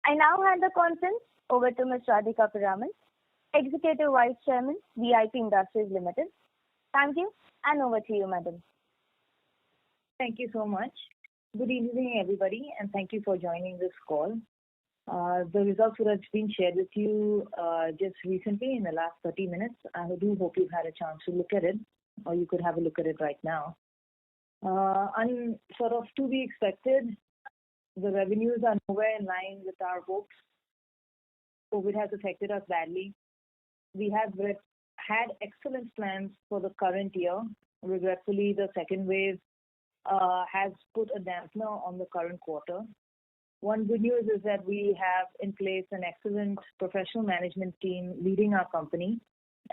I now hand the conference over to Ms. Radhika Piramal, Executive Vice Chairman, VIP Industries Limited. Thank you, and over to you, madam. Thank you so much. Good evening, everybody, and thank you for joining this call. The results would have been shared with you just recently in the last 30 minutes. I do hope you've had a chance to look at it, or you could have a look at it right now. Sort of to be expected, the revenues are nowhere in line with our hopes. COVID has affected us badly. We have had excellent plans for the current year. Regretfully, the second wave has put a dampener on the current quarter. One good news is that we have in place an excellent professional management team leading our company.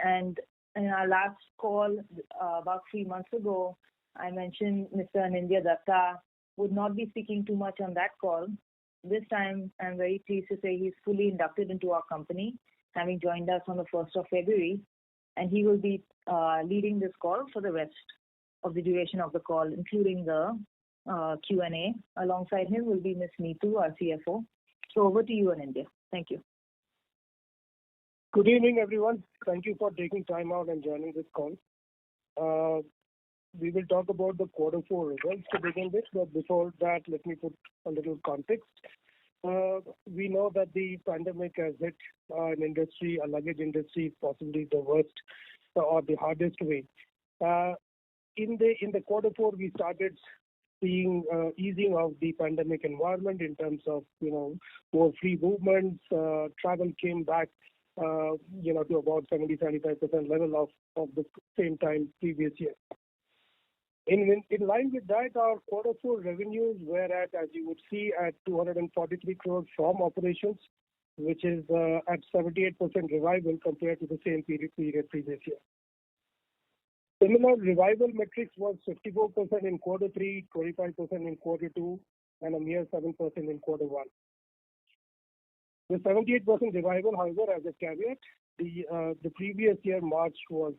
And in our last call about 3 months ago, I mentioned Mr. Anindya Datta would not be speaking too much on that call. This time, I'm very pleased to say he's fully inducted into our company, having joined us on the 1st of February, and he will be leading this call for the rest of the duration of the call, including the Q&A. Alongside him will be Ms. Neetu, our CFO. So over to you, Anindya. Thank you. Good evening, everyone. Thank you for taking time out and joining this call. We will talk about the quarter 4 results to begin with, but before that, let me put a little context. We know that the pandemic has hit an industry, a luggage industry, possibly the worst or the hardest way. In the quarter 4, we started seeing easing of the pandemic environment in terms of more free movements. Travel came back to about 70-75% level of the same time previous year. In line with that, our quarter 4 revenues were at, as you would see, at 243 crores from operations, which is at 78% revival compared to the same period previous year. Similar revival metrics was 54% in quarter 3, 25% in quarter 2, and a mere 7% in quarter 1. The 78% revival, however, as a caveat, the previous year March was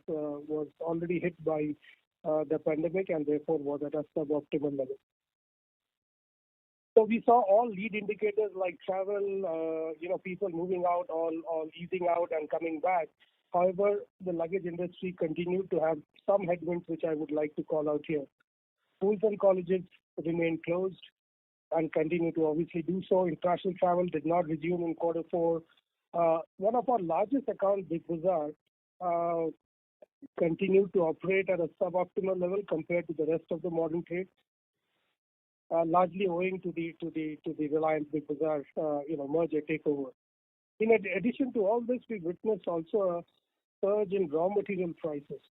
already hit by the pandemic and therefore was at a suboptimal level. So we saw all lead indicators like travel, people moving out, all easing out and coming back. However, the luggage industry continued to have some headwinds, which I would like to call out here. Schools and colleges remained closed and continue to obviously do so. International travel did not resume in quarter 4. One of our largest accounts, Big Bazaar, continued to operate at a suboptimal level compared to the rest of the modern trade, largely owing to the Reliance Big Bazaar merger takeover. In addition to all this, we witnessed also a surge in raw material prices,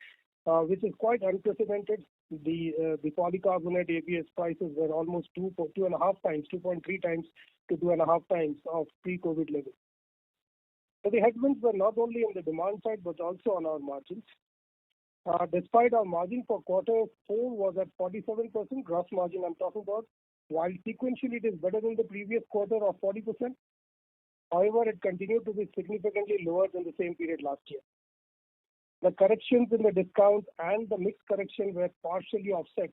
which is quite unprecedented. The polycarbonate ABS prices were almost 2.3 times to 2.5 times of pre-COVID levels. So the headwinds were not only on the demand side but also on our margins. Despite our margin for quarter 4 was at 47%, gross margin I'm talking about, while sequentially it is better than the previous quarter of 40%. However, it continued to be significantly lower than the same period last year. The corrections in the discounts and the mix correction were partially offset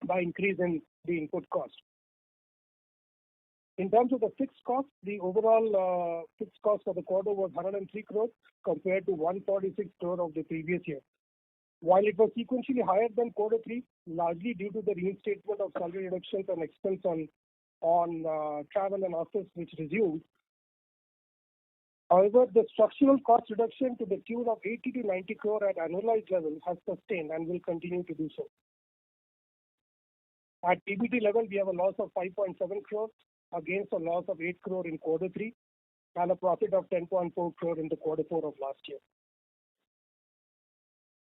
by increase in the input cost. In terms of the fixed cost, the overall fixed cost for the quarter was 103 crores compared to 146 crores of the previous year. While it was sequentially higher than quarter 3, largely due to the reinstatement of salary reductions and expense on travel and office, which resumed. However, the structural cost reduction to the tune of 80 to 90 crore at annualized level has sustained and will continue to do so. At PBT level, we have a loss of 5.7 crores against a loss of 8 crore in quarter 3 and a profit of 10.4 crore in the quarter 4 of last year.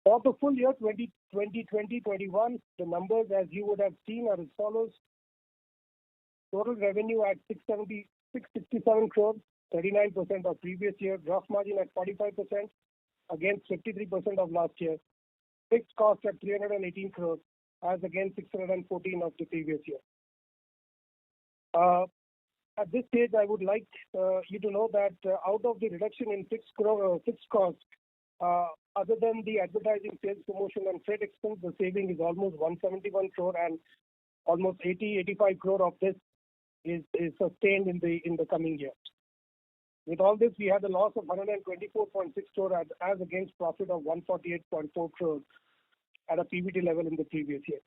For the full year 2020-21, the numbers, as you would have seen, are as follows. Total revenue at 667 crores, 39% of previous year. Gross margin at 45% against 53% of last year. Fixed cost at 318 crores as against 614 of the previous year. At this stage, I would like you to know that out of the reduction in fixed cost, other than the advertising, sales, promotion and freight expense, the saving is almost 171 crore, and almost 80-85 crore of this is sustained in the coming year. With all this, we had a loss of 124.6 crore as against profit of 148.4 crore at a PBT level in the previous year.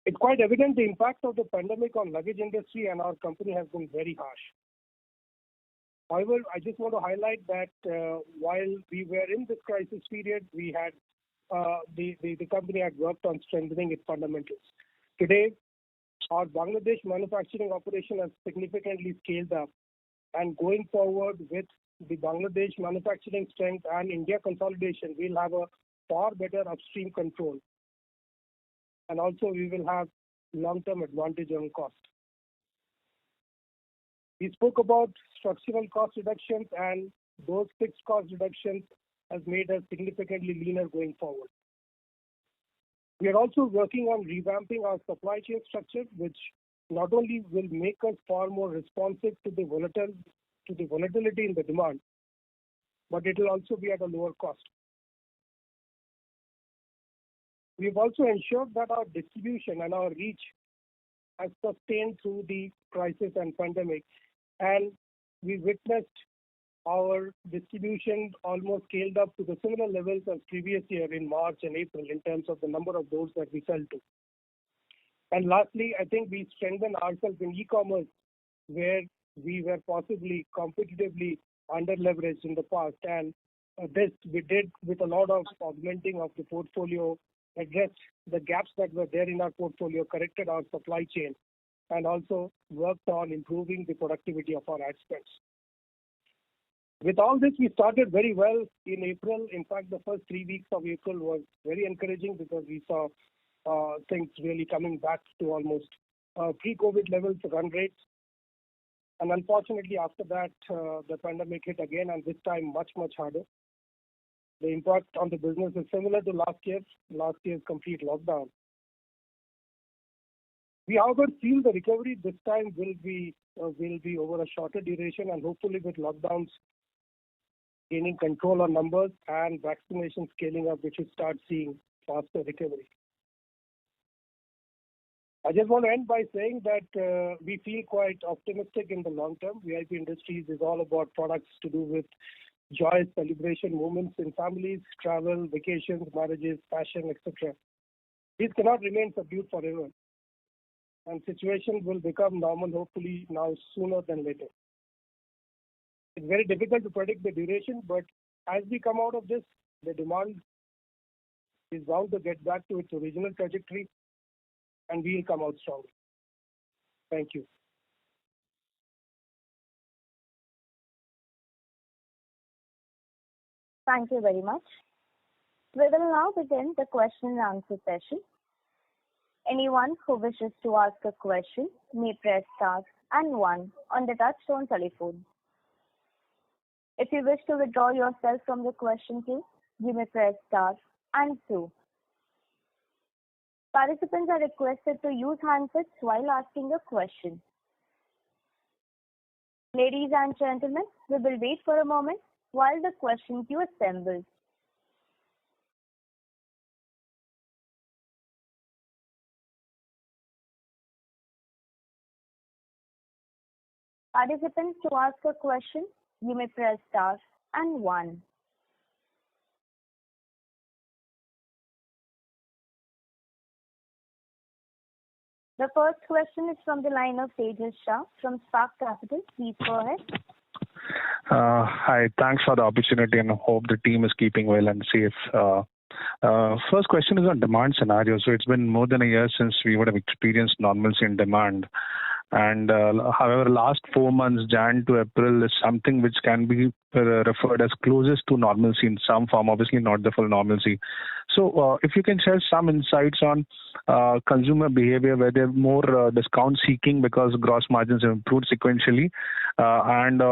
It's quite evident the impact of the pandemic on luggage industry and our company has been very harsh. However, I just want to highlight that while we were in this crisis period, we had the company had worked on strengthening its fundamentals. Today, our Bangladesh manufacturing operation has significantly scaled up, and going forward with the Bangladesh manufacturing strength and India consolidation, we'll have a far better upstream control. And also we will have long-term advantage on cost. We spoke about structural cost reductions, and those fixed cost reductions has made us significantly leaner going forward. We are also working on revamping our supply chain structure, which not only will make us far more responsive to the volatility in the demand, but it will also be at a lower cost. We've also ensured that our distribution and our reach has sustained through the crisis and pandemic, and we witnessed our distribution almost scaled up to the similar levels as previous year in March and April in terms of the number of doors that we sell to. And lastly, I think we strengthened ourselves in e-commerce, where we were possibly competitively under-leveraged in the past, and this we did with a lot of augmenting of the portfolio, addressed the gaps that were there in our portfolio, corrected our supply chain, and also worked on improving the productivity of our ad spends. With all this, we started very well in April. In fact, the first 3 weeks of April was very encouraging because we saw things really coming back to almost pre-COVID levels, run rates. And unfortunately, after that, the pandemic hit again, and this time much, much harder. The impact on the business is similar to last year's complete lockdown. We, however, feel the recovery this time will be over a shorter duration, and hopefully with lockdowns gaining control on numbers and vaccination scaling up, we should start seeing faster recovery. I just want to end by saying that we feel quite optimistic in the long term. VIP Industries is all about products to do with joy, celebration, moments in families, travel, vacations, marriages, fashion, etc. These cannot remain subdued forever, and situations will become normal hopefully now sooner than later. It's very difficult to predict the duration, but as we come out of this, the demand is bound to get back to its original trajectory, and we will come out strong. Thank you. Thank you very much. We will now begin the question and answer session. Anyone who wishes to ask a question may press star and 1 on the touchtone telephone. If you wish to withdraw yourself from the question queue, you may press star and 2. Participants are requested to use handsets while asking a question. Ladies and gentlemen, we will wait for a moment while the question queue assembles. Participants, to ask a question, you may press star and 1. The first question is from the line of Tejas Shah from Spark Capital. Please go ahead. Hi, thanks for the opportunity and hope the team is keeping well and safe. First question is on demand scenario. So it's been more than a year since we would have experienced normalcy in demand. And however, last 4 months, Jan to April, is something which can be referred as closest to normalcy in some form, obviously not the full normalcy. So if you can share some insights on consumer behavior, where they're more discount seeking because gross margins have improved sequentially, and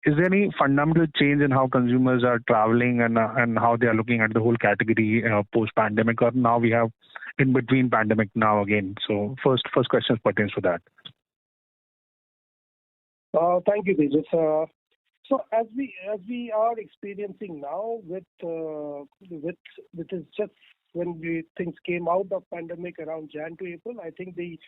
is there any fundamental change in how consumers are traveling and how they are looking at the whole category post pandemic, or now we have in between pandemic now again? So first question pertains to that. Thank you, Tejas. So as we are experiencing now with is just things came out of pandemic around Jan to April, I think the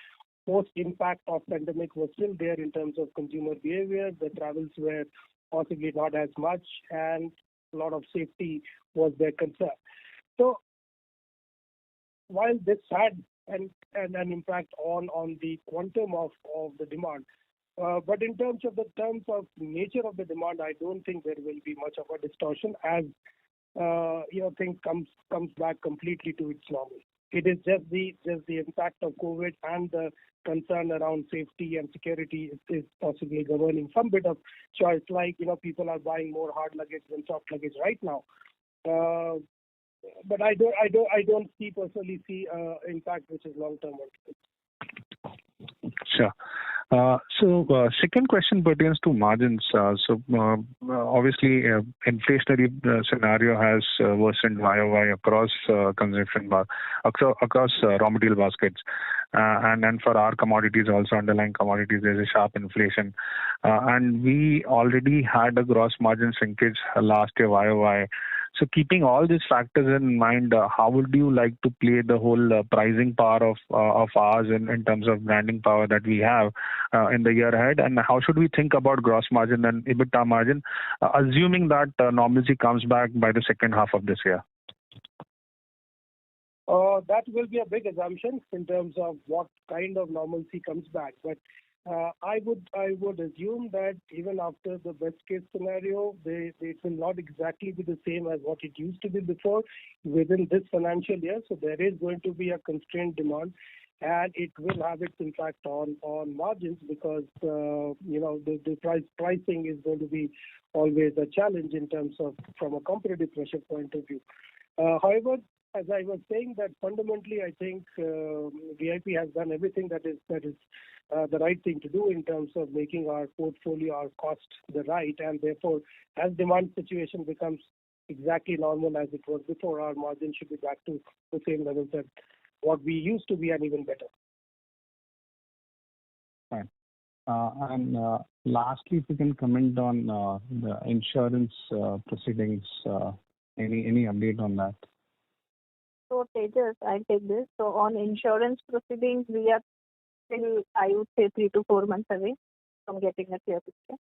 post-impact of pandemic was still there in terms of consumer behavior. The travels were possibly not as much, and a lot of safety was their concern. So while this had an impact on the quantum of the demand, but in terms of nature of the demand, I don't think there will be much of a distortion as things comes back completely to its normal. It is just the impact of COVID and the concern around safety and security is possibly governing some bit of choice. Like people are buying more hard luggage than soft luggage right now. But I don't personally see impact which is long term. Sure. So second question pertains to margins. Obviously, inflationary scenario has worsened YOY across across raw material baskets, and for our commodities also, underlying commodities, there's a sharp inflation, and we already had a gross margin shrinkage last year YOY. So keeping all these factors in mind, how would you like to play the whole pricing power of ours in terms of branding power that we have in the year ahead? And how should we think about gross margin and EBITDA margin, assuming that normalcy comes back by the second half of this year? That will be a big assumption in terms of what kind of normalcy comes back. But I would assume that even after the best case scenario, it will not exactly be the same as what it used to be before within this financial year. So there is going to be a constrained demand, and it will have its impact on margins because the pricing is going to be always a challenge in terms of from a competitive pressure point of view. However, as I was saying, that fundamentally I think VIP has done everything that is the right thing to do in terms of making our portfolio, our cost the right, and therefore as demand situation becomes exactly normal as it was before, our margin should be back to the same levels that what we used to be and even better. Fine. And lastly, if you can comment on the insurance proceedings, any update on that? So Tejas, I'll take this. So on insurance proceedings, we are still, I would say, 3 to 4 months away from getting a clear picture.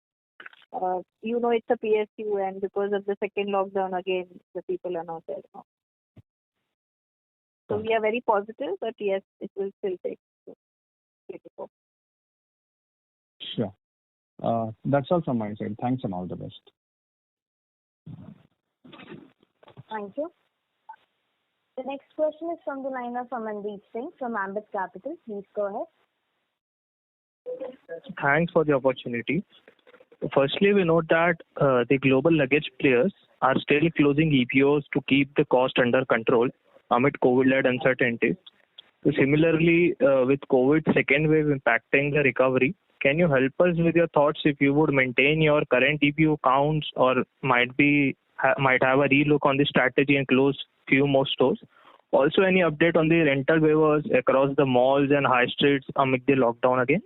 It's a PSU, and because of the second lockdown, again, the people are not there now. So we are very positive, but yes, it will still take 3 to 4. Sure. That's all from my side. Thanks and all the best. Thank you. The next question is from the line of Amandeep Singh from Ambit Capital. Please go ahead. Thanks for the opportunity. Firstly, we note that the global luggage players are still closing EBOs to keep the cost under control amid COVID-led uncertainties. So similarly, with COVID second wave impacting the recovery, can you help us with your thoughts if you would maintain your current EBO counts or might have a relook on the strategy and close few more stores? Also, any update on the rental waivers across the malls and high streets amid the lockdown again?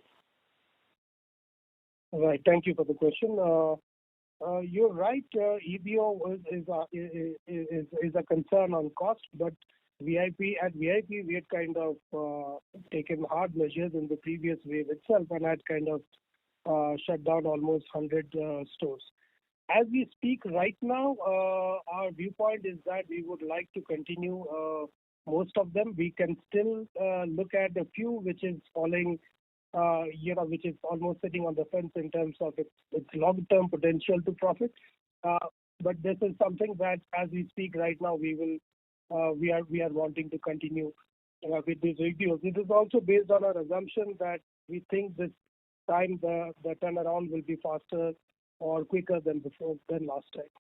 Right. Thank you for the question. You're right. EBO is a concern on cost, but we had kind of taken hard measures in the previous wave itself and had kind of shut down almost 100 stores. As we speak right now, our viewpoint is that we would like to continue most of them. We can still look at a few which is falling, which is almost sitting on the fence in terms of its long-term potential to profit. But this is something that, as we speak right now, we are wanting to continue with these reviews. It is also based on our assumption that we think this time the turnaround will be faster or quicker than last time.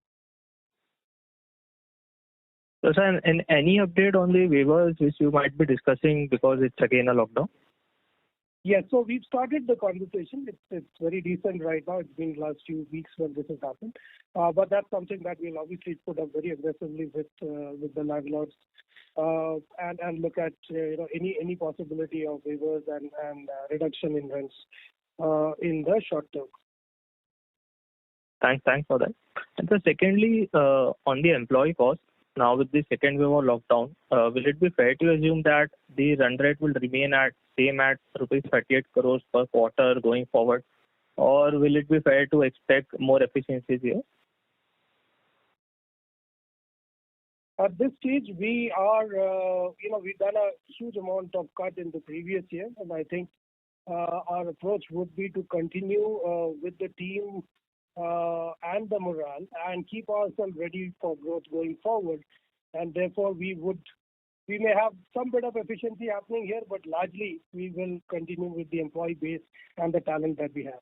So, sir, and any update on the waivers which you might be discussing because it's again a lockdown? Yeah, so we've started the conversation. It's very recent right now. It's been the last few weeks when this has happened. But that's something that we'll obviously put up very aggressively with the landlords and look at any possibility of waivers and reduction in rents in the short term. Thanks for that. And so secondly, on the employee cost, now with the second wave of lockdown, will it be fair to assume that the run rate will remain at same at rupees 38 crores per quarter going forward, or will it be fair to expect more efficiencies here? At this stage, we are, we've done a huge amount of cut in the previous year, and I think our approach would be to continue with the team and the morale and keep ourselves ready for growth going forward. And therefore, we may have some bit of efficiency happening here, but largely we will continue with the employee base and the talent that we have.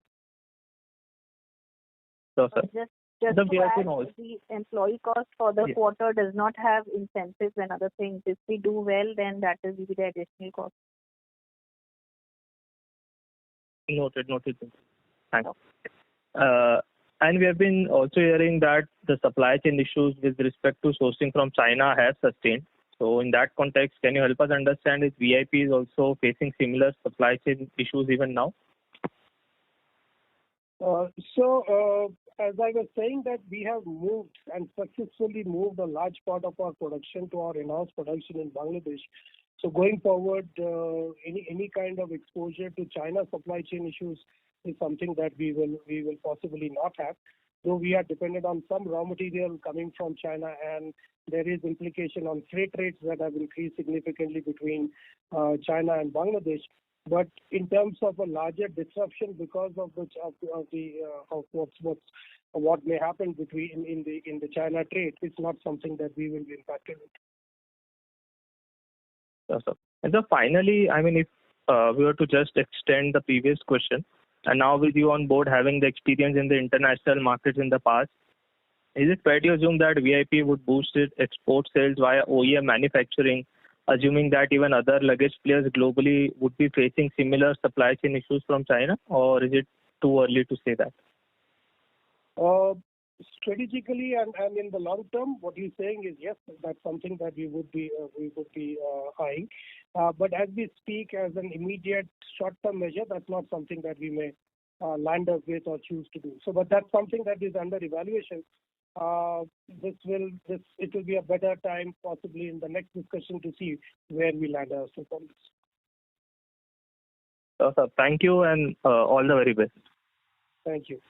So, sir. Just to add, the employee cost for the quarter does not have incentives and other things. If we do well, then that is the additional cost. Noted. Thanks. And we have been also hearing that the supply chain issues with respect to sourcing from China have sustained. So in that context, can you help us understand if VIP is also facing similar supply chain issues even now? As I was saying, that we have moved and successfully moved a large part of our production to our in-house production in Bangladesh. So going forward, any kind of exposure to China supply chain issues is something that we will possibly not have. Though we are dependent on some raw material coming from China, and there is implication on freight rates that have increased significantly between China and Bangladesh. But in terms of a larger disruption because of what may happen in the China trade, it's not something that we will be impacted with. Yes, sir. And so finally, I mean, if we were to just extend the previous question, and now with you on board having the experience in the international markets in the past, is it fair to assume that VIP would boost its export sales via OEM manufacturing, assuming that even other luggage players globally would be facing similar supply chain issues from China, or is it too early to say that? Strategically and in the long term, what you're saying is yes, that's something that we would be eyeing. But as we speak, as an immediate short-term measure, that's not something that we may land up with or choose to do. So, but that's something that is under evaluation. It will be a better time, possibly in the next discussion, to see where we land ourselves on this. Sir, thank you and all the very best. Thank you.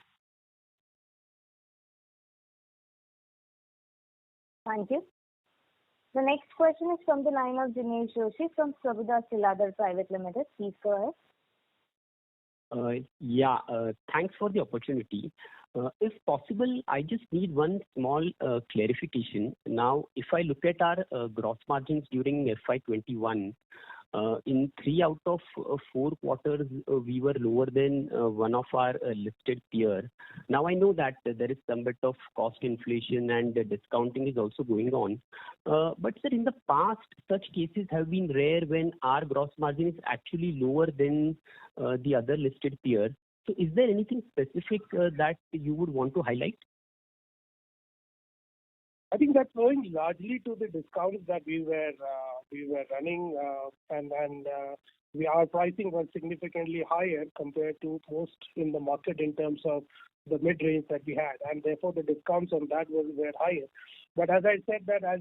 Thank you. The next question is from the line of Dinesh Joshi from Prabhudas Lilladher Private Limited. Please go ahead. Thanks for the opportunity. If possible, I just need one small clarification. Now, if I look at our gross margins during FY21, in 3 out of 4 quarters, we were lower than one of our listed peers. Now, I know that there is some bit of cost inflation and discounting is also going on. But, sir, in the past, such cases have been rare when our gross margin is actually lower than the other listed peers. So is there anything specific that you would want to highlight? I think that's owing largely to the discounts that we were running, and our pricing was significantly higher compared to most in the market in terms of the mid-range that we had, and therefore the discounts on that were higher. But as I said, that as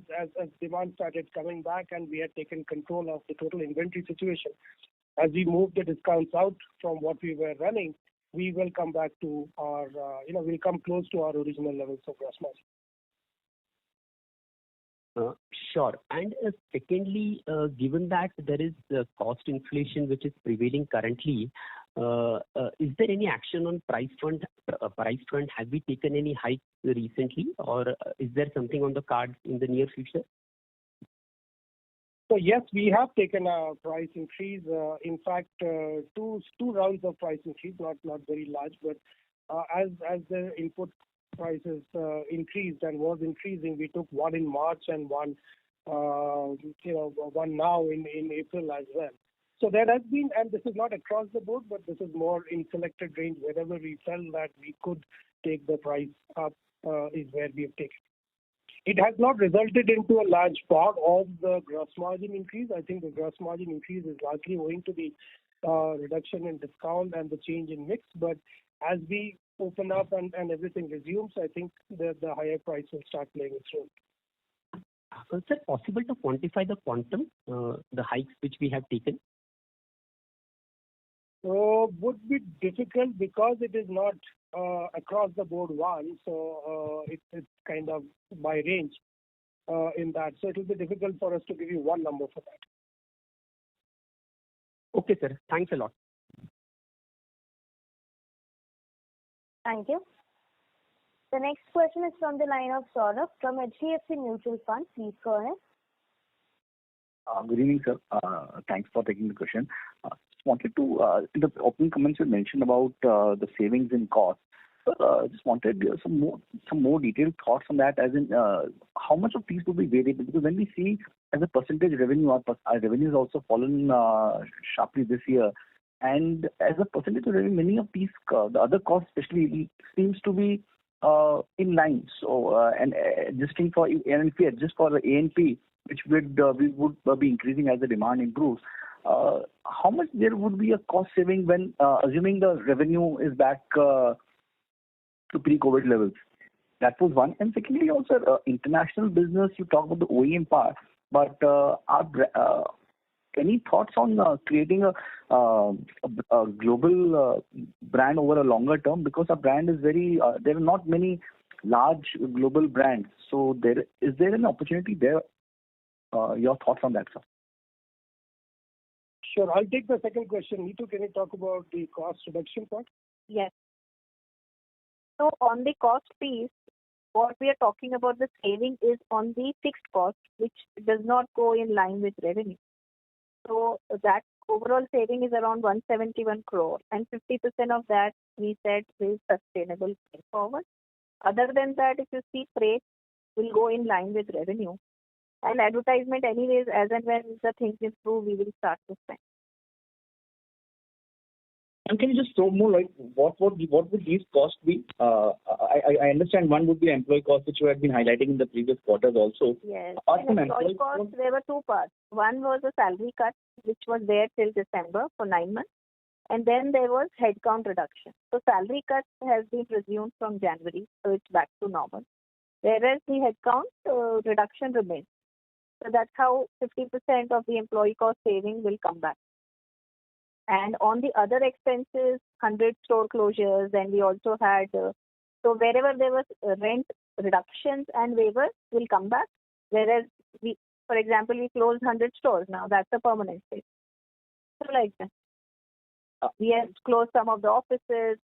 demand started coming back and we had taken control of the total inventory situation, as we moved the discounts out from what we were running, we will come back to our, we'll come close to our original levels of gross margin. Sure. And secondly, given that there is cost inflation which is prevailing currently, is there any action on price front? Have we taken any hike recently, or is there something on the cards in the near future? So yes, we have taken a price increase. In fact, two rounds of price increase, not very large, but as the input prices increased and was increasing, we took one in March and one now in April as well. So there has been, and this is not across the board, but this is more in selected range. Wherever we felt that we could take the price up is where we have taken. It has not resulted into a large part of the gross margin increase. I think the gross margin increase is largely owing to the reduction in discount and the change in mix. But as we open up and everything resumes, I think the higher price will start playing its role. Sir, possible to quantify the quantum, the hikes which we have taken? Would be difficult because it is not across the board one, so it's kind of by range in that. So it will be difficult for us to give you one number for that. Okay, sir. Thanks a lot. Thank you. The next question is from the line of Saurabh from HDFC Mutual Fund. Please go ahead. Good evening, sir. Thanks for taking the question. Wanted to, in the opening comments you mentioned about the savings in cost. Just wanted some more detailed thoughts on that, as in how much of these will be variable? Because when we see as a percentage revenue, our revenue has also fallen sharply this year. And as a percentage of revenue, many of these, the other costs especially, seems to be in line. So, and adjusting for, and if we adjust for the A&P, which we would be increasing as the demand improves, how much there would be a cost saving when assuming the revenue is back to pre-COVID levels? That was one. And secondly, also international business, you talk about the OEM part, but any thoughts on creating a global brand over a longer term? Because our brand is very, there are not many large global brands. So is there an opportunity there? Your thoughts on that, sir? Sure. I'll take the second question. Neetu, can you talk about the cost reduction part? Yes. So on the cost piece, what we are talking about, the saving is on the fixed cost, which does not go in line with revenue. So that overall saving is around 171 crore, and 50% of that we said is sustainable going forward. Other than that, if you see, freight will go in line with revenue. And advertisement anyways, as and when the things improve, we will start to spend. And can you just throw more like what would these costs be? I understand one would be employee cost, which you had been highlighting in the previous quarters also. Yes. Apart from employee costs, there were two parts. One was a salary cut, which was there till December for 9 months. And then there was headcount reduction. So salary cut has been resumed from January, so it's back to normal. Whereas the headcount reduction remains. So that's how 50% of the employee cost saving will come back. And on the other expenses, 100 store closures, and we also had, so wherever there was rent reductions and waivers will come back. Whereas we, for example, we closed 100 stores now. That's a permanent fix. So like that. We have closed some of the offices.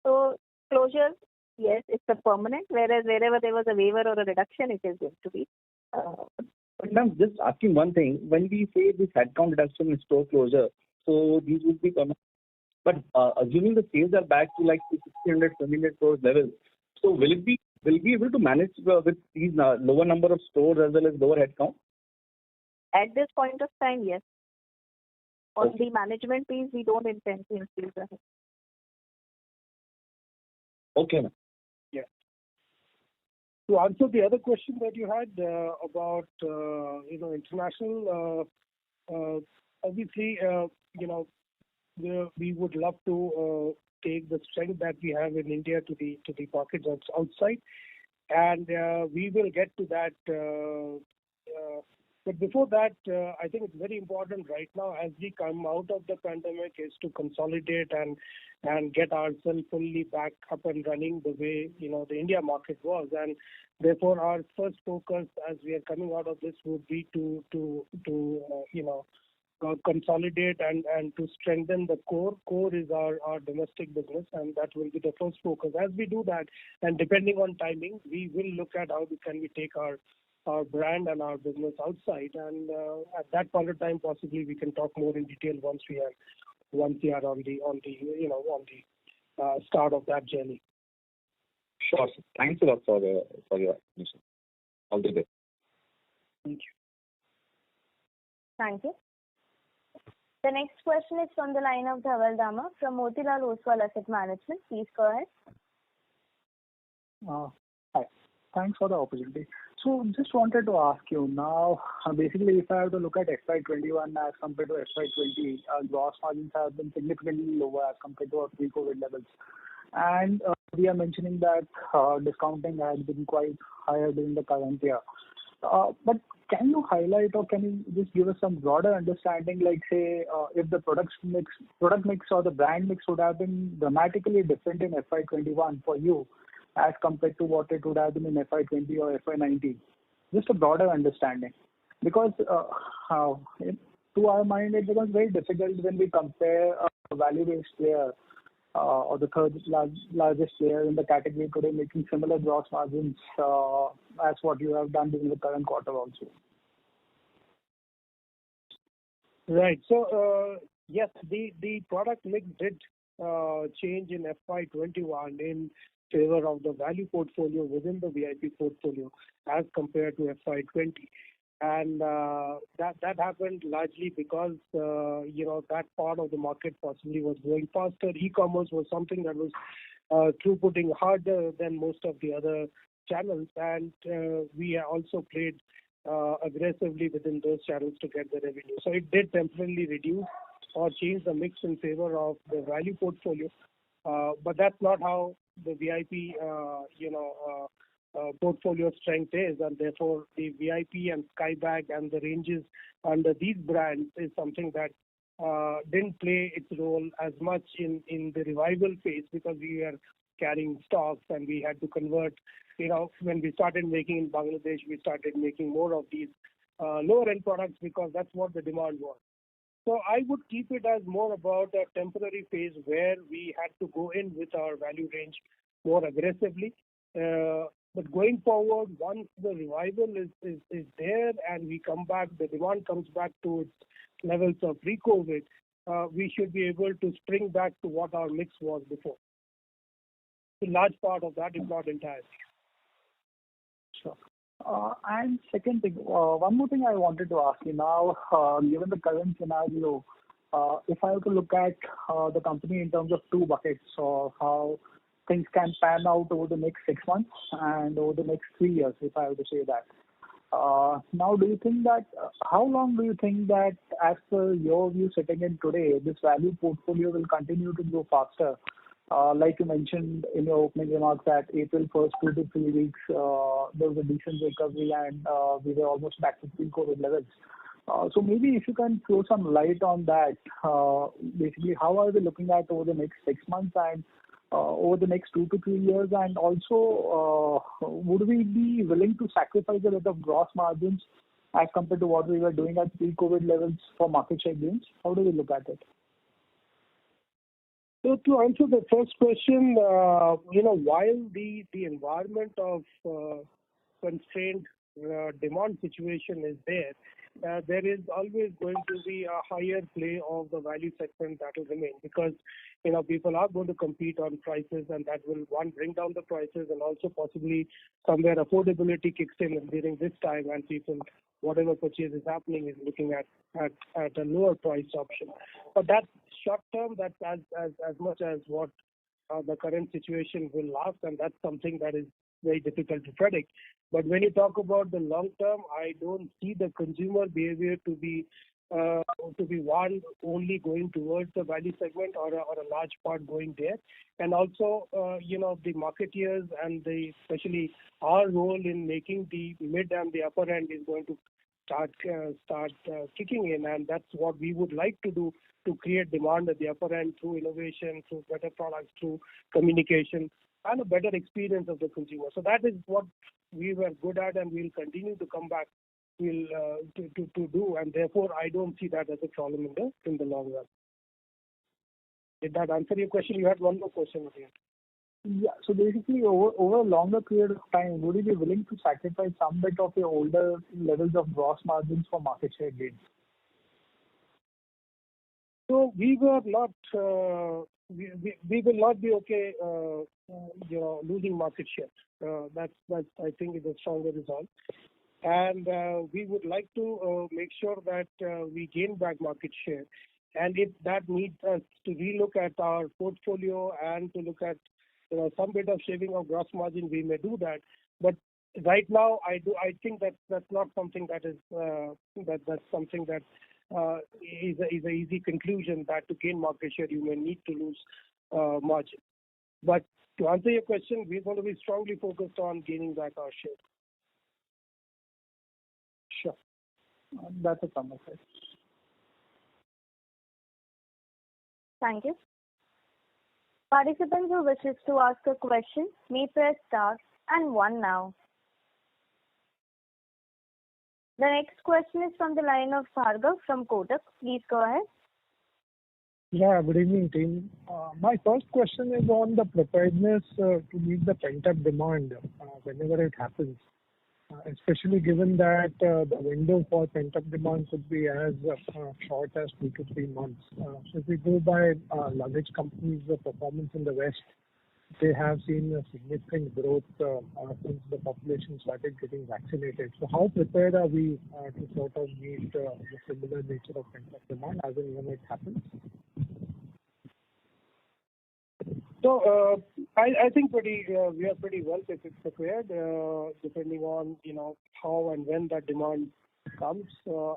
So closures, yes, it's a permanent. Whereas wherever there was a waiver or a reduction, it is going to be. But ma'am, just asking one thing. When we say this headcount reduction in store closure, so these would be permanent. But assuming the sales are back to like 600, 700 crores level, so will we be able to manage with these lower number of stores as well as lower headcount? At this point of time, yes. On the management piece, we don't intend to increase the head. Okay, ma'am. Yeah. To answer the other question that you had about international, obviously we would love to take the strength that we have in India to the pockets outside, and we will get to that. But before that, I think it's very important right now as we come out of the pandemic is to consolidate and get ourselves fully back up and running the way the India market was, and therefore our first focus as we are coming out of this would be to consolidate and to strengthen the core. Core is our domestic business, and that will be the first focus. As we do that, and depending on timing, we will look at how can we take our brand and our business outside, and at that point of time, possibly we can talk more in detail once we are on the start of that journey. Sure, sir. Thanks a lot for your explanation. All the best. Thank you. Thank you. The next question is from the line of Dhaval Dama from Motilal Oswal Asset Management. Please go ahead. Hi. Thanks for the opportunity. So just wanted to ask you now, basically if I have to look at FY21 as compared to FY20, gross margins have been significantly lower as compared to our pre-COVID levels. And we are mentioning that discounting has been quite higher during the current year. But can you highlight or can you just give us some broader understanding, like say, if the product mix or the brand mix would have been dramatically different in FY21 for you as compared to what it would have been in FY20 or FY19? Just a broader understanding. Because to our mind, it becomes very difficult when we compare a value-based player or the third largest player in the category today making similar gross margins as what you have done during the current quarter also. Right. So, yes, the product mix did change in FY21 in favor of the value portfolio within the VIP portfolio as compared to FY20. And that happened largely because that part of the market possibly was growing faster. E-commerce was something that was throughputing harder than most of the other channels, and we also played aggressively within those channels to get the revenue. So it did temporarily reduce or change the mix in favor of the value portfolio, but that's not how the VIP portfolio strength is, and therefore the VIP and Skybag and the ranges under these brands is something that didn't play its role as much in the revival phase because we were carrying stocks and we had to convert. When we started making in Bangladesh, we started making more of these lower end products because that's what the demand was. So I would keep it as more about a temporary phase where we had to go in with our value range more aggressively. But going forward, once the revival is there and we come back, the demand comes back to its levels of pre-COVID, we should be able to spring back to what our mix was before. A large part of that, if not entirely. Sure. And second thing, one more thing I wanted to ask you now, given the current scenario, if I were to look at the company in terms of two buckets of how things can pan out over the next 6 months and over the next 3 years, if I were to say that. Now, do you think that, how long do you think that, as per your view sitting in today, this value portfolio will continue to grow faster? Like you mentioned in your opening remarks that April first 2 to 3 weeks, there was a decent recovery and we were almost back to pre-COVID levels. So maybe if you can throw some light on that, basically how are we looking at over the next 6 months and over the next 2 to 3 years, and also would we be willing to sacrifice a lot of gross margins as compared to what we were doing at pre-COVID levels for market share gains? How do we look at it? So to answer the first question, while the environment of constrained demand situation is there is always going to be a higher play of the value segment that will remain because people are going to compete on prices, and that will bring down the prices, and also possibly somewhere affordability kicks in during this time, and people, whatever purchase is happening, is looking at a lower price option. But that's short term. That's as much as what the current situation will last, and that's something that is very difficult to predict. But when you talk about the long term, I don't see the consumer behavior to be one only going towards the value segment or a large part going there. And also, the marketeers and especially our role in making the mid and the upper end is going to start kicking in, and that's what we would like to do, to create demand at the upper end through innovation, through better products, through communication, and a better experience of the consumer. So that is what we were good at, and we'll continue to come back to do, and therefore I don't see that as a problem in the long run. Did that answer your question? You had one more question again. Yeah. So basically, over a longer period of time, would you be willing to sacrifice some bit of your older levels of gross margins for market share gains? So we were not. We will not be okay, losing market share. That's I think is a stronger resolve, and we would like to make sure that we gain back market share. And if that needs us to relook at our portfolio and to look at some bit of shaving of gross margin, we may do that. But right now, I think that's not something that is that's something that is an easy conclusion, that to gain market share you may need to lose margin. But to answer your question, we're going to be strongly focused on gaining back our share. Sure. That's a from my side. Thank you. Participants who wishes to ask a question may press star and one now. The next question is from the line of Bhargav from Kotak. Please go ahead. Yeah, good evening, team. My first question is on the preparedness to meet the pent-up demand whenever it happens, especially given that the window for pent-up demand could be as short as 2 to 3 months. So if we go by luggage companies' performance in the West, they have seen a significant growth since the population started getting vaccinated. So how prepared are we to sort of meet the similar nature of pent-up demand as and when it happens? So I think we are pretty well prepared, depending on how and when that demand comes.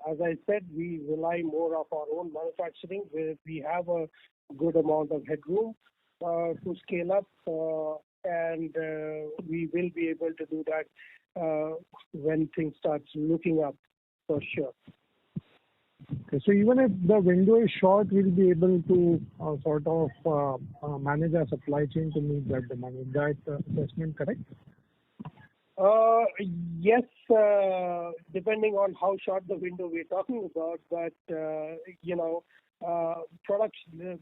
As I said, we rely more of our own manufacturing, where we have a good amount of headroom to scale up, and we will be able to do that when things start looking up for sure. Okay, so even if the window is short, we'll be able to sort of manage our supply chain to meet that demand. Is that assessment correct? Yes, depending on how short the window we're talking about, but production,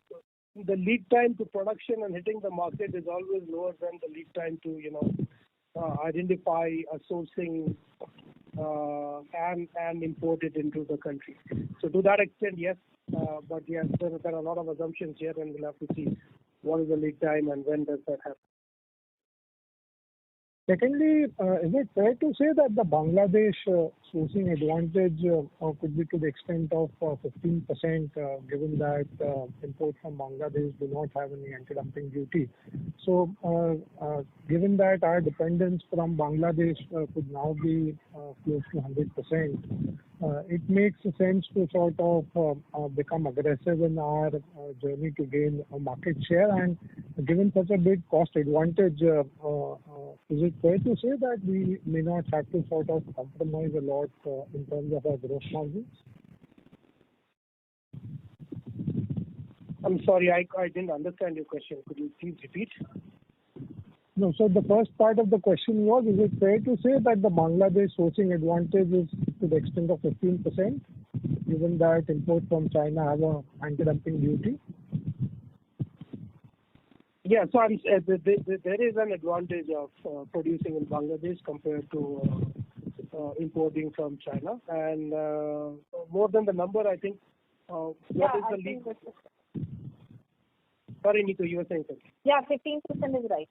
the lead time to production and hitting the market is always lower than the lead time to identify a sourcing and import it into the country. So to that extent, yes, but yes, there are a lot of assumptions here, and we'll have to see what is the lead time and when does that happen. Secondly, is it fair to say that the Bangladesh sourcing advantage could be to the extent of 15%, given that imports from Bangladesh do not have any anti-dumping duty? So, given that our dependence from Bangladesh could now be close to 100%, it makes sense to sort of become aggressive in our journey to gain a market share. And given such a big cost advantage, is it fair to say that we may not have to sort of compromise a lot in terms of our gross margins? I'm sorry, I didn't understand your question. Could you please repeat? No, so the first part of the question was, is it fair to say that the Bangladesh sourcing advantage is to the extent of 15%, given that imports from China have an anti-dumping duty? Yeah, so there is an advantage of producing in Bangladesh compared to importing from China, and more than the number, I think. What is the lead? Sorry, Nico, you were saying something. Yeah, 15% is right.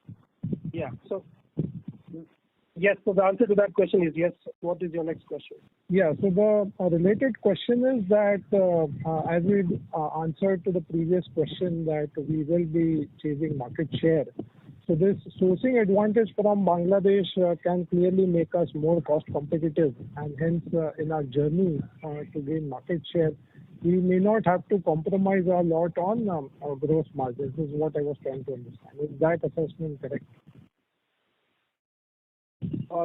Yeah. So yes. So the answer to that question is yes. What is your next question? Yeah. So the related question is that as we answered to the previous question that we will be chasing market share. So this sourcing advantage from Bangladesh can clearly make us more cost competitive, and hence in our journey to gain market share, we may not have to compromise a lot on our gross margins. This is what I was trying to understand. Is that assessment correct?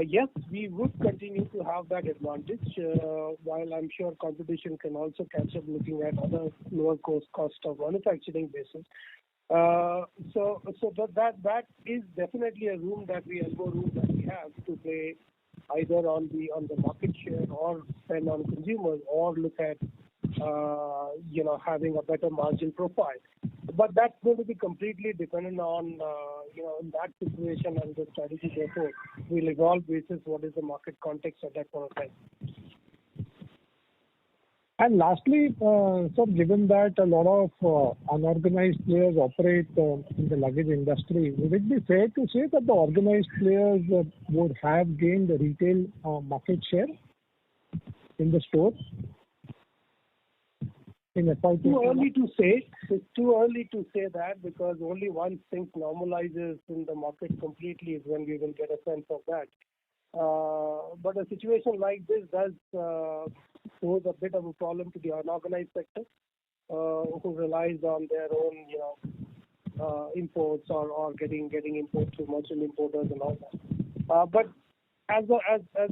Yes, we would continue to have that advantage, while I'm sure competition can also catch up looking at other lower cost of manufacturing basis. So that is definitely a room that we have to play either on the market share or spend on consumers or look at having a better margin profile. But that's going to be completely dependent on in that situation, and the strategy therefore will evolve basis what is the market context at that point of time. And lastly, sir, given that a lot of unorganized players operate in the luggage industry, would it be fair to say that the organized players would have gained retail market share in the stores? It's too early to say. It's too early to say that, because only once things normalizes in the market completely is when we will get a sense of that. But a situation like this does pose a bit of a problem to the unorganized sector, who relies on their own imports or getting imports through merchant importers and all that. But As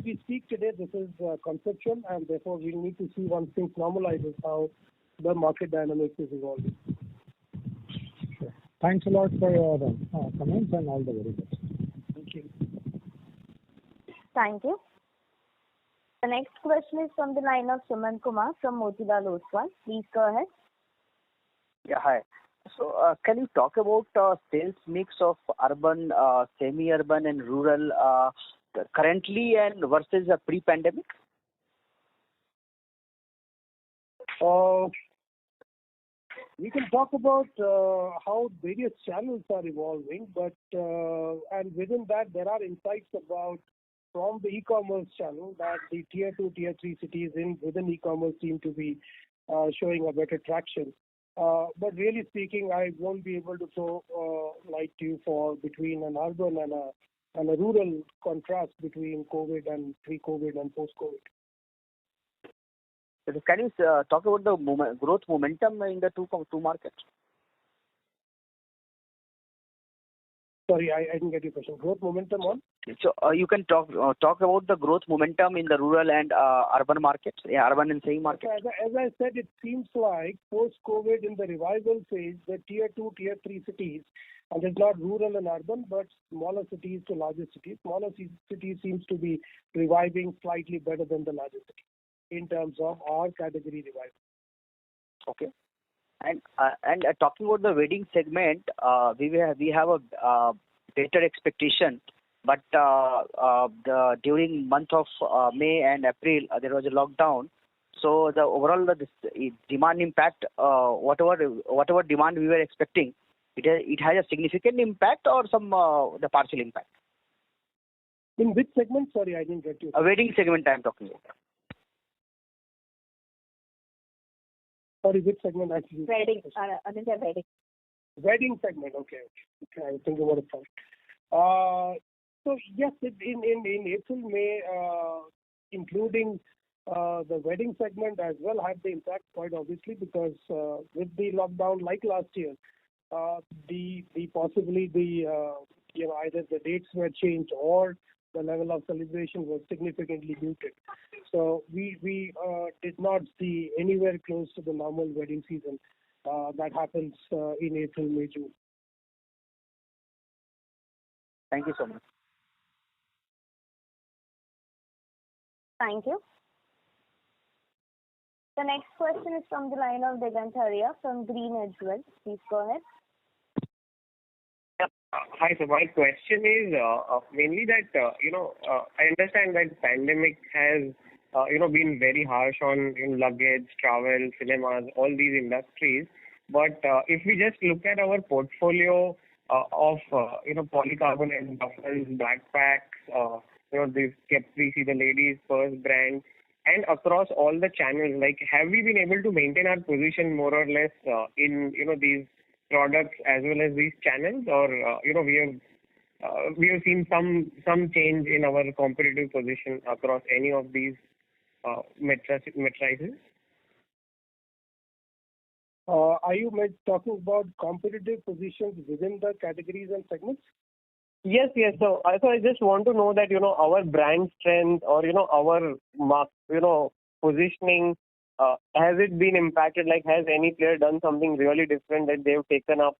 we speak today, this is conceptual, and therefore we need to see once things normalizes how the market dynamics is evolving. Sure. Thanks a lot for your comments and all the very best. Thank you. Thank you. The next question is from the line of Suman Kumar from Motilal Oswal. Please go ahead. Yeah, hi. So, can you talk about sales mix of urban, semi-urban, and rural currently and versus pre-pandemic? We can talk about how various channels are evolving, but and within that there are insights about from the e-commerce channel that the tier 2, tier 3 cities within e-commerce seem to be showing a better traction. But really speaking, I won't be able to throw light to you for between an urban and a rural contrast between COVID and pre-COVID and post-COVID. Can you talk about the growth momentum in the two markets? Sorry, I didn't get your question. Growth momentum on? So you can talk about the growth momentum in the rural and urban markets, urban and semi markets. So as I said, it seems like post-COVID in the revival phase, the tier 2, tier 3 cities, and it's not rural and urban, but smaller cities to larger cities. Smaller cities seems to be reviving slightly better than the larger cities in terms of our category revival. Okay. And talking about the wedding segment, we have a better expectation, but during month of May and April there was a lockdown. So the overall demand impact, whatever demand we were expecting, it has a significant impact or some the partial impact. In which segment? Sorry, I didn't get you. A wedding segment I am talking about. Sorry, which segment actually? Wedding. Wedding. Wedding segment. Okay. I was thinking about it. So yes, in April, May, including the wedding segment as well had the impact quite obviously because with the lockdown like last year, possibly either the dates were changed or the level of celebration was significantly muted. So we did not see anywhere close to the normal wedding season that happens in April, May, June. Thank you so much. Thank you. The next question is from the line of Digant Haria from Green Edge Wealth. Please go ahead. Hi, so my question is mainly that, I understand that pandemic has, been very harsh on luggage, travel, cinemas, all these industries. But if we just look at our portfolio of, polycarbonate duffels, backpacks, this Capri, the ladies' purse brand, and across all the channels, like, have we been able to maintain our position more or less in, these products as well as these channels, or we have seen some change in our competitive position across any of these matrices? Are you talking about competitive positions within the categories and segments? Yes. So I just want to know that our brand strength or our positioning. Has it been impacted? Like, has any player done something really different that they've taken up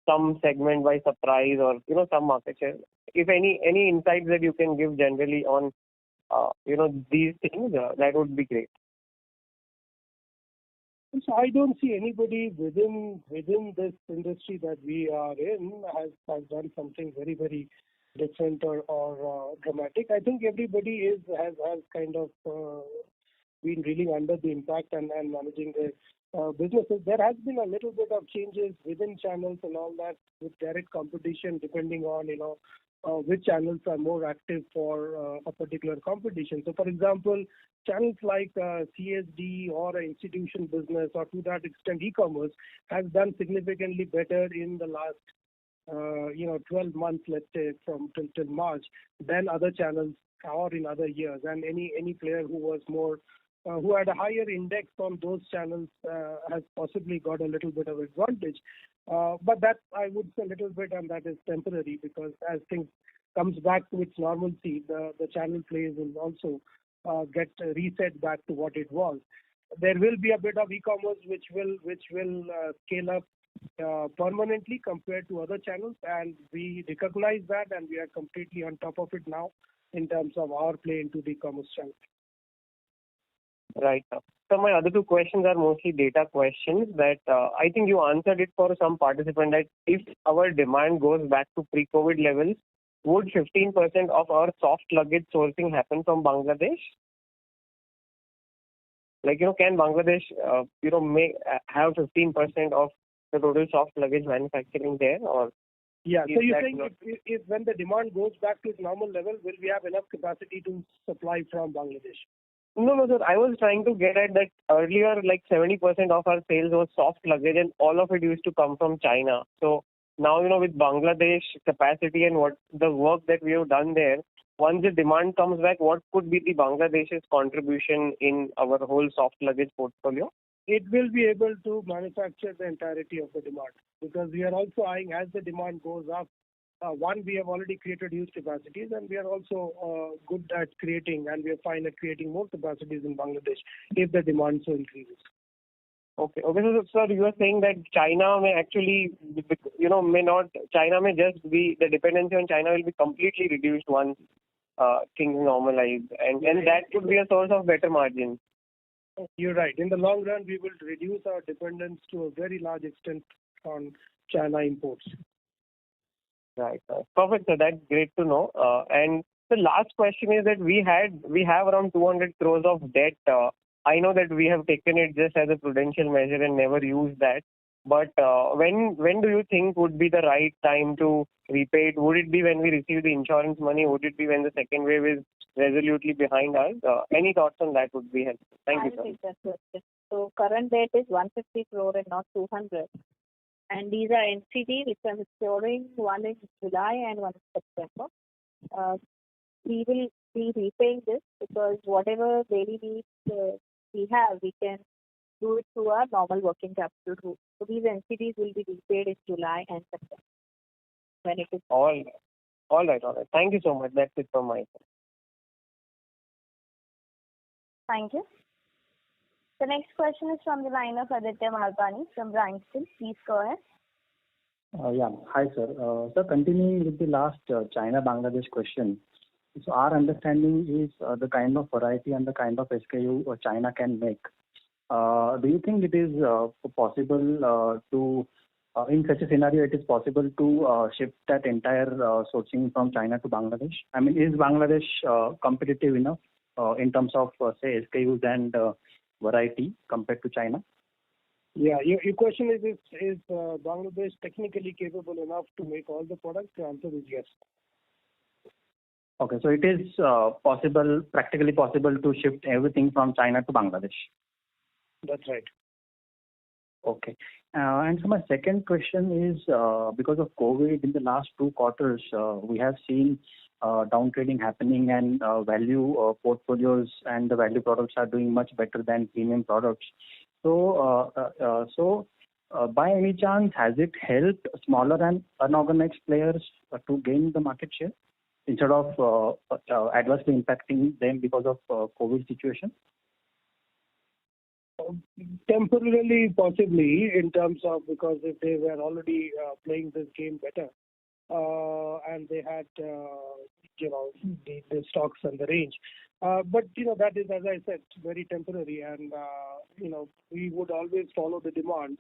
some segment by surprise or, some market share? If any insights that you can give generally on, these things, that would be great. So I don't see anybody within this industry that we are in has done something very, very different or dramatic. I think everybody has kind of been reeling under the impact and managing their businesses. There has been a little bit of changes within channels and all that with direct competition depending on which channels are more active for a particular competition. So for example, channels like CSD or an institution business or to that extent e-commerce has done significantly better in the last 12 months, let's say from till March, than other channels or in other years. And any player who was more who had a higher index on those channels has possibly got a little bit of advantage. But that I would say a little bit, and that is temporary because as things comes back to its normalcy, the channel plays will also get reset back to what it was. There will be a bit of e-commerce which will scale up permanently compared to other channels, and we recognize that, and we are completely on top of it now in terms of our play into the e-commerce channel. Right. So my other two questions are mostly data questions that I think you answered it for some participant that if our demand goes back to pre-COVID levels, would 15% of our soft luggage sourcing happen from Bangladesh? Like, can Bangladesh, have 15% of the total soft luggage manufacturing there, or? Yeah. So you're saying if when the demand goes back to its normal level, will we have enough capacity to supply from Bangladesh? No, sir. I was trying to get at that earlier, like 70% of our sales was soft luggage, and all of it used to come from China. So now, with Bangladesh capacity and what the work that we have done there, once the demand comes back, what could be the Bangladesh's contribution in our whole soft luggage portfolio? It will be able to manufacture the entirety of the demand, because we are also eyeing as the demand goes up. One, we have already created huge capacities, and we are also good at creating, and we are fine at creating more capacities in Bangladesh if the demand so increases. Okay. So, sir, you are saying that China may actually, China may just be, the dependency on China will be completely reduced once things normalize, and that could be a source of better margins. You're right. In the long run, we will reduce our dependence to a very large extent on China imports. Right. Perfect, sir. That's great to know. And the last question is that we have around 200 crores of debt. I know that we have taken it just as a prudential measure and never used that. But when do you think would be the right time to repay it? Would it be when we receive the insurance money? Would it be when the second wave is resolutely behind us? Any thoughts on that would be helpful. Thank you, sir. I'll take that question. So current debt is 150 crore and not 200. And these are NCD which are maturing, one in July and one in September. We will be repaying this because whatever daily needs we have, we can do it through our normal working capital route. So these NCDs will be repaid in July and September when it is. All right. Thank you so much. That's it from my side. Thank you. The next question is from the line of Aditya Malpani from Bryanston. Please go ahead. Hi, sir. Sir, continuing with the last China-Bangladesh question. So our understanding is the kind of variety and the kind of SKU China can make. Do you think it is possible in such a scenario, it is possible to shift that entire sourcing from China to Bangladesh? I mean, is Bangladesh competitive enough in terms of, say, SKUs and variety compared to China? Yeah, your question is Bangladesh technically capable enough to make all the products? The answer is yes. Okay, so it is practically possible to shift everything from China to Bangladesh. That's right. Okay. And so my second question is, because of COVID in the last 2 quarters, we have seen downtrading happening, and value portfolios and the value products are doing much better than premium products. So, by any chance, has it helped smaller and unorganized players to gain the market share instead of adversely impacting them because of COVID situation? Temporarily, possibly, in terms of, because if they were already playing this game better and they had the stocks and the range, but that is, as I said, very temporary, and we would always follow the demand,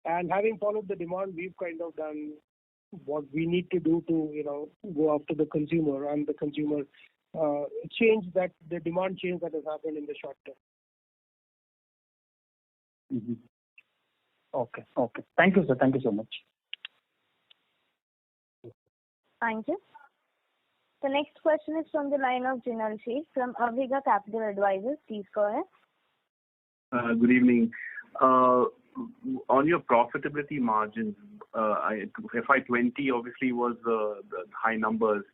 and having followed the demand, we've kind of done what we need to do to go after the consumer, and the consumer change, that the demand change that has happened in the short term. Mm-hmm. Okay. Thank you, sir. Thank you so much. Thank you. The next question is from the line of Jinal Sheikh from Avhiga Capital Advisors. Please go ahead. Good evening. On your profitability margins, FY20 obviously was the high numbers.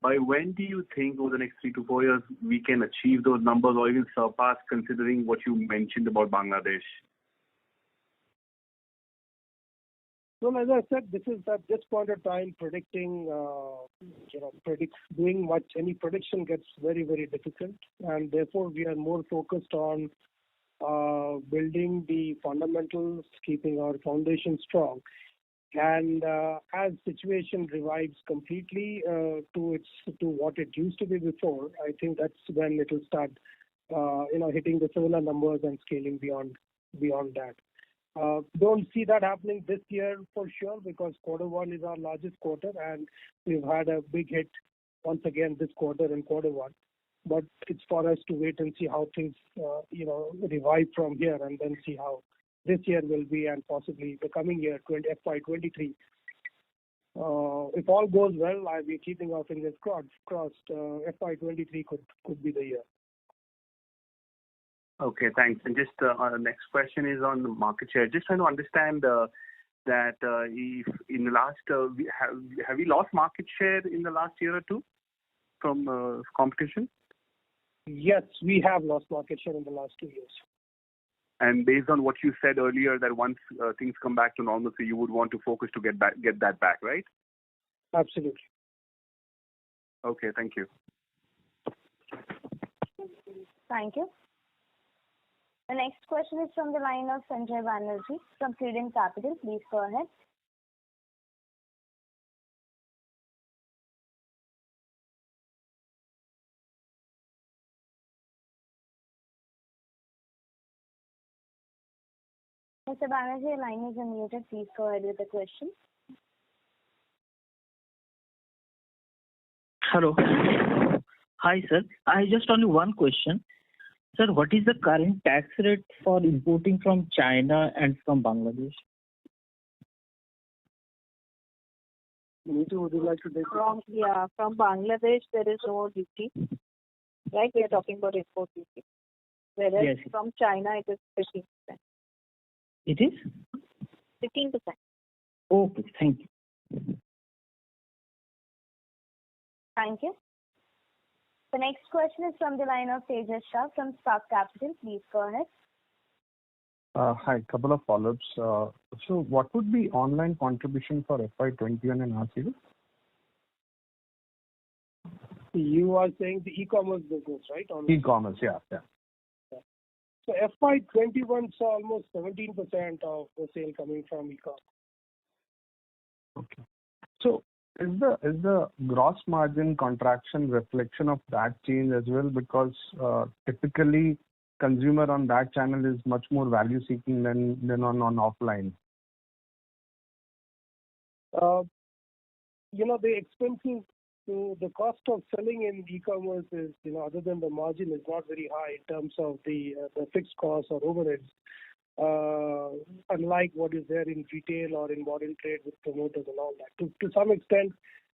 By when do you think over the next 3 to 4 years we can achieve those numbers or even surpass, considering what you mentioned about Bangladesh? Well, as I said, this is at this point of time predicting, doing much, any prediction gets very, very difficult. And therefore, we are more focused on building the fundamentals, keeping our foundation strong. And as situation revives completely to what it used to be before, I think that's when it will start, hitting the similar numbers and scaling beyond that. Don't see that happening this year for sure because Q1 is our largest quarter and we've had a big hit once again this quarter in Q1. But it's for us to wait and see how things, revive from here and then see how this year will be and possibly the coming year, FY23. If all goes well, I'll be keeping our fingers crossed. FY23 could be the year. Okay, thanks. And just our next question is on the market share. Just trying to understand that if in the last, have we lost market share in the last year or two from competition? Yes, we have lost market share in the last 2 years. And based on what you said earlier, that once things come back to normalcy, you would want to focus to get that back, right? Absolutely. Okay, thank you. Thank you. The next question is from the line of Sanjay Banerjee from Freedom Capital. Please go ahead. Mr. Banerjee, your line is unmuted. Please go ahead with the question. Hello. Hi, sir. I just only one question. Sir, what is the current tax rate for importing from China and from Bangladesh? Vitti, would you like to take it? From Bangladesh there is no duty. Right? We are talking about import duty. Whereas Yes. from China it is 15%. It is? 15%. Okay, thank you. Thank you. The next question is from the line of Tejas Shah from Spark Capital. Please go ahead. Hi, couple of follow-ups. So what would be online contribution for FY21 and RCD? You are saying the e-commerce business, right? E-commerce, yeah. So FY21 saw almost 17% of the sale coming from e-commerce. Okay. So is the gross margin contraction reflection of that change as well? Because typically consumer on that channel is much more value seeking than on offline. The expenses, the cost of selling in e-commerce is, other than the margin, is not very high in terms of the fixed costs or overheads. Unlike what is there in retail or in modern trade with promoters and all that. To some extent,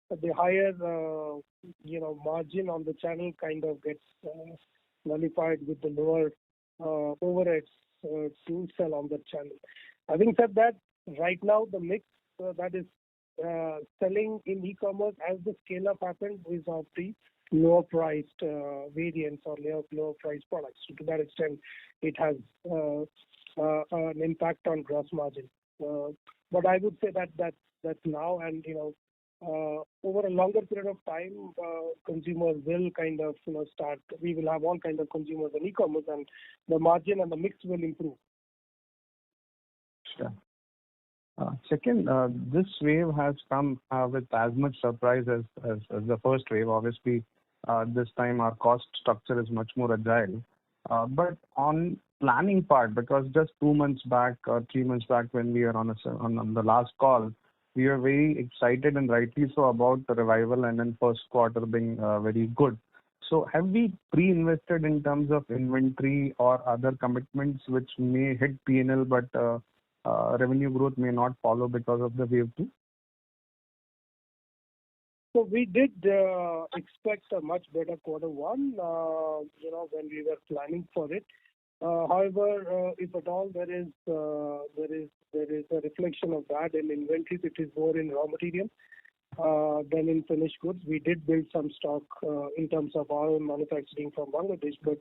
the higher, margin on the channel kind of gets nullified with the lower overheads to sell on that channel. Having said that, right now the mix that is selling in e-commerce as the scale up happens is of the lower priced variants or lower priced products. So to that extent, it has an impact on gross margin. But I would say that's now, and over a longer period of time, consumers will kind of start. We will have all kind of consumers in e-commerce, and the margin and the mix will improve. Sure. Second, this wave has come with as much surprise as the first wave. Obviously, this time our cost structure is much more agile. But on planning part, because just 2 months back or 3 months back when we were on the last call, we were very excited and rightly so about the revival and then first quarter being very good. So have we pre-invested in terms of inventory or other commitments which may hit P&L but revenue growth may not follow because of the wave 2? So we did expect a much better Q1, when we were planning for it. However, if at all there is a reflection of that in inventories, it is more in raw material than in finished goods. We did build some stock in terms of our own manufacturing from Bangladesh, but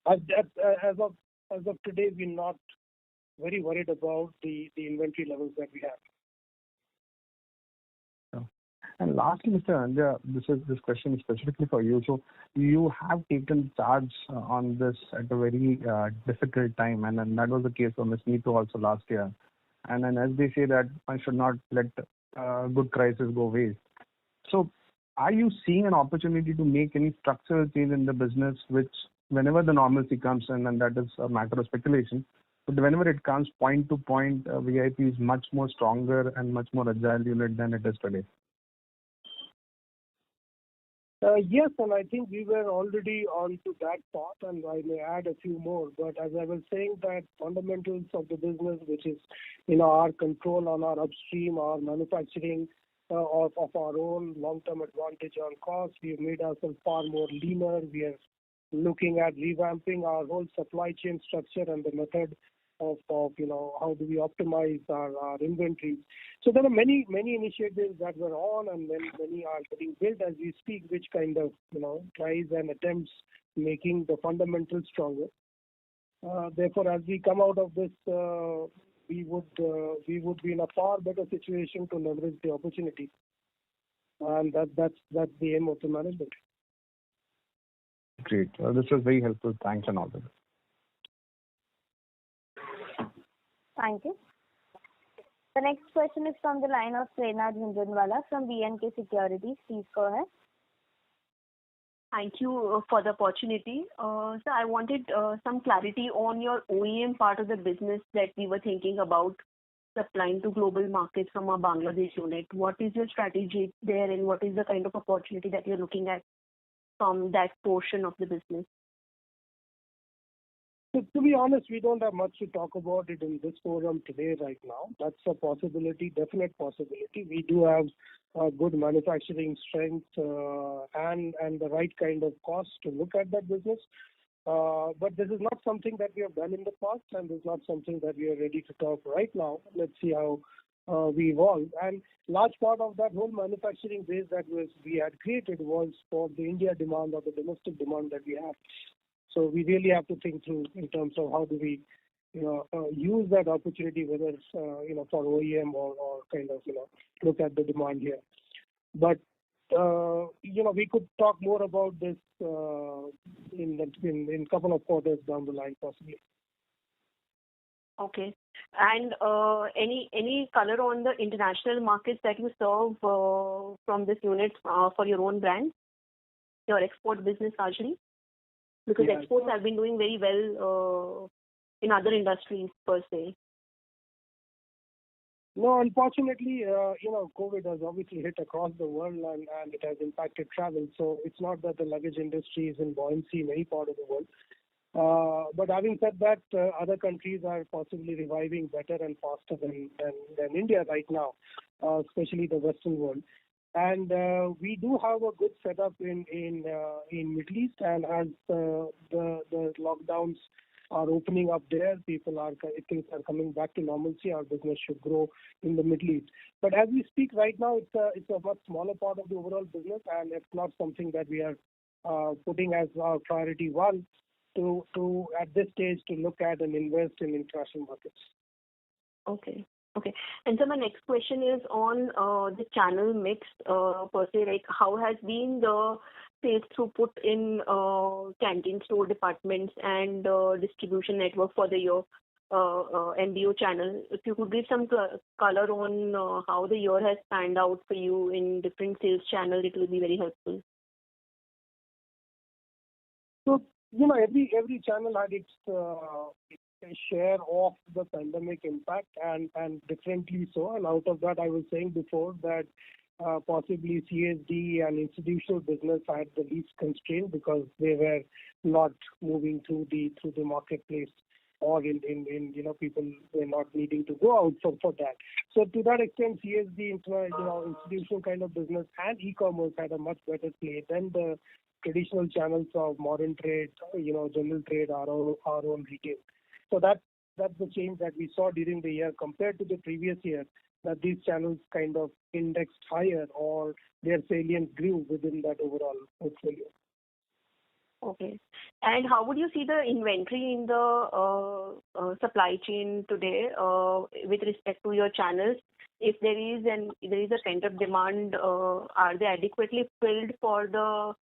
as of today, we're not very worried about the inventory levels that we have. And lastly, Mr. Anja, this question is specifically for you. So you have taken charge on this at a very difficult time, and that was the case for Ms. Neetu also last year. And then as they say that one should not let good crisis go waste. So are you seeing an opportunity to make any structural change in the business, which whenever the normalcy comes in, and that is a matter of speculation, but whenever it comes point to point, VIP is much more stronger and much more agile unit than it is today? Yes, and I think we were already on to that path, and I may add a few more. But as I was saying, that fundamentals of the business, which is our control on our upstream, our manufacturing of our own long-term advantage on cost, we have made ourselves far more leaner. We are looking at revamping our whole supply chain structure and the method of how do we optimize our inventory. So there are many initiatives that were on, and many are getting built as we speak, which kind of tries and attempts making the fundamentals stronger. Therefore, as we come out of this, we would be in a far better situation to leverage the opportunity, and that's the aim of the management. Great. This was very helpful. Thanks and all the best. Thank you. The next question is from the line of Prerna Jhunjhunwala from B&K Securities. Please go ahead. Thank you for the opportunity. So I wanted some clarity on your OEM part of the business that we were thinking about supplying to global markets from our Bangladesh unit. What is your strategy there, and what is the kind of opportunity that you're looking at from that portion of the business? So, to be honest, we don't have much to talk about it in this forum today right now. That's a possibility, definite possibility. We do have good manufacturing strength and the right kind of cost to look at that business. But this is not something that we have done in the past, and this is not something that we are ready to talk right now. Let's see how we evolve. And large part of that whole manufacturing base that we had created was for the India demand or the domestic demand that we have. So we really have to think through in terms of how do we, use that opportunity, whether it's, for OEM or kind of, look at the demand here. But, we could talk more about this in couple of quarters down the line, possibly. Okay. And any color on the international markets that you serve from this unit for your own brand, your export business largely? Because exports have been doing very well in other industries per se. No, unfortunately, COVID has obviously hit across the world and it has impacted travel. So it's not that the luggage industry is in buoyancy in any part of the world. But having said that, other countries are possibly reviving better and faster than India right now, especially the Western world. And we do have a good setup in Middle East, and as the lockdowns are opening up there, things are coming back to normalcy. Our business should grow in the Middle East. But as we speak right now, it's a much smaller part of the overall business, and it's not something that we are putting as our priority one to at this stage to look at and invest in international markets. Okay. And so my next question is on the channel mix per se, like how has been the sales throughput in canteen store departments and distribution network for the year, MBO channel? If you could give some color on how the year has panned out for you in different sales channels, it will be very helpful. So, every channel had its share of the pandemic impact and differently so. And out of that, I was saying before that possibly CSD and institutional business had the least constraint because they were not moving through the marketplace, or in people were not needing to go out for that. So to that extent, CSD, institutional kind of business and e-commerce had a much better play than the traditional channels of modern trade, general trade, our own retail. So that's the change that we saw during the year compared to the previous year, that these channels kind of indexed higher or their salience grew within that overall portfolio. Okay. And how would you see the inventory in the supply chain today with respect to your channels? if there is a pent-up demand, are they adequately filled for the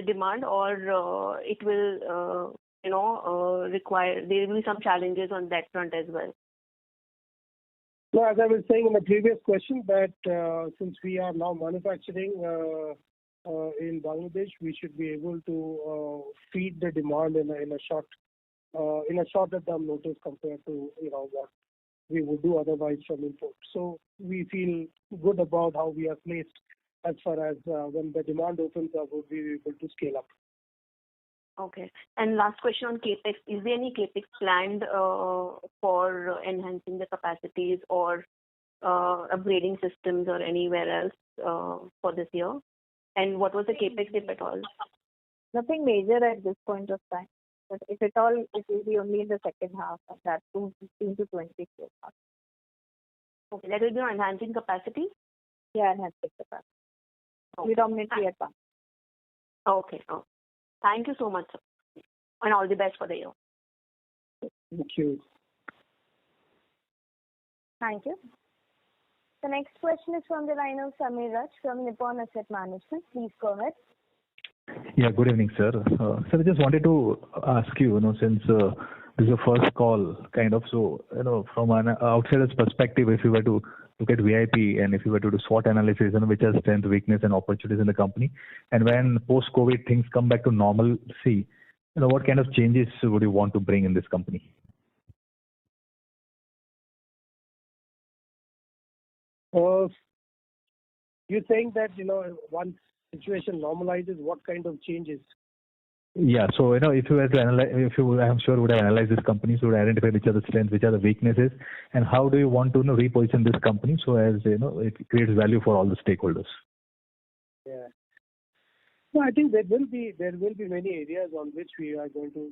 demand, or it will require, there will be some challenges on that front as well? No, as I was saying in the previous question, that since we are now manufacturing in Bangladesh, we should be able to feed the demand in a shorter term notice compared to what we would do otherwise from import. So we feel good about how we are placed as far as when the demand opens up, we'll be able to scale up. Okay. And last question on capex: is there any capex planned for enhancing the capacities or upgrading systems or anywhere else for this year? And what was the capex, if at all? Nothing major at this point of time. But if at all, it will be only in the second half, and that too 15 to 20 crores. Okay, that will be on enhancing capacity? Yeah, enhancing capacity. Okay. Predominantly at Bangladesh. Okay. Thank you so much, sir. And all the best for the year. Thank you. Thank you. The next question is from the line of Samir Raj from Nippon Asset Management. Please go ahead. Yeah, good evening, sir. Sir, I just wanted to ask you, since this is your first call, kind of, so, from an outsider's perspective, if you were to look at VIP and if you were to do SWOT analysis, which are strength, weakness, and opportunities in the company, and when post-COVID things come back to normalcy, what kind of changes would you want to bring in this company? You're saying that, once situation normalizes, what kind of changes? Yeah. So, if you were to analyze, I'm sure would have analyzed this company, so would identify which are the strengths, which are the weaknesses, and how do you want to reposition this company so as, it creates value for all the stakeholders? Yeah. No, I think there will be many areas on which we are going to,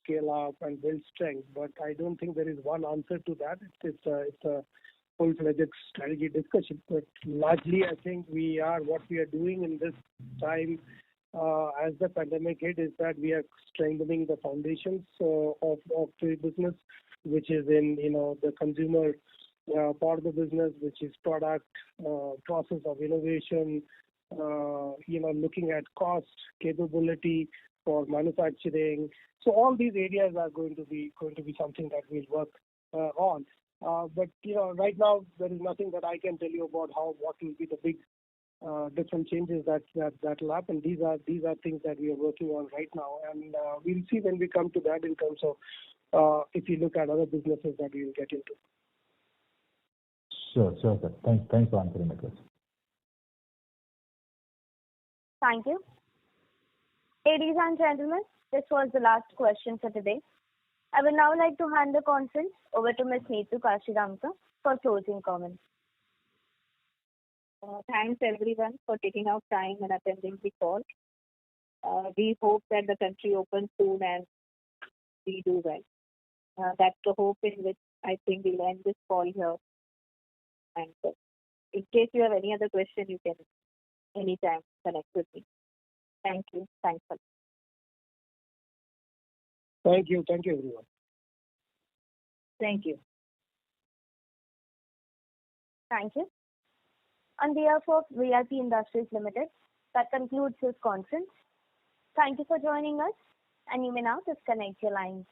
scale up and build strength, but I don't think there is one answer to that. It's a full-fledged strategy discussion. But largely, I think what we are doing in this time as the pandemic hit is that we are strengthening the foundations of the business, which is in the consumer part of the business, which is product, process of innovation, looking at cost, capability for manufacturing. So all these areas are going to be something that we'll work on. But right now there is nothing that I can tell you about what will be the big different changes that will happen. These are things that we are working on right now, and we'll see when we come to that in terms of if you look at other businesses that we will get into. Sure, sir. Thanks for answering my question. Thank you. Ladies and gentlemen, this was the last question for today. I would now like to hand the conference over to Ms. Neetu Kashiramka for closing comments. Thanks everyone for taking out time and attending the call. We hope that the country opens soon and we do well. That's the hope in which I think we'll end this call here. And in case you have any other question, you can anytime connect with me. Thank you. Thanks a lot. Thank you. Thank you, everyone. Thank you. Thank you. On behalf of VIP Industries Limited, that concludes this conference. Thank you for joining us, and you may now disconnect your lines.